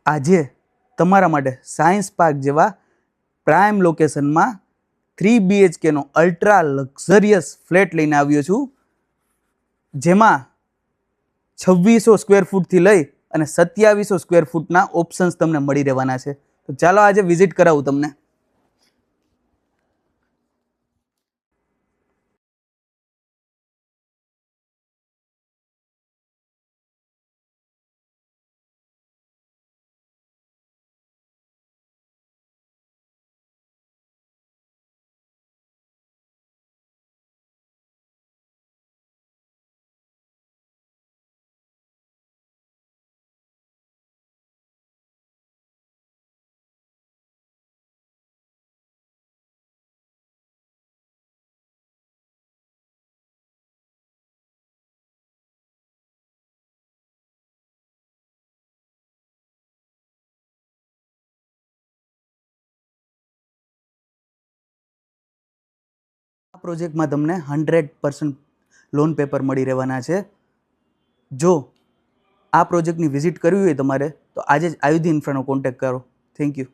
આજે તમારા માટે સાયન્સ પાર્ક જેવા પ્રાઇમ લોકેશનમાં 3 BHK નો અલ્ટ્રા લક્ઝરિયસ ફ્લેટ લઈને આવ્યો છું, જેમાં 2600 સ્ક્વેર ફૂટથી લઈ અને 2700 સ્ક્વેર ફૂટના ઓપ્શન્સ તમને મળી રહેવાના છે. તો ચાલો આજે વિઝિટ કરાવું તમને. આ પ્રોજેક્ટમાં તમને 100% લોન પેપર મળી રહેવાના છે. જો આ પ્રોજેક્ટની વિઝિટ કરવી હોય તમારે તો આજે જ આયુધી ઇન્ફ્રાનો કોન્ટેક્ટ કરો. Thank you.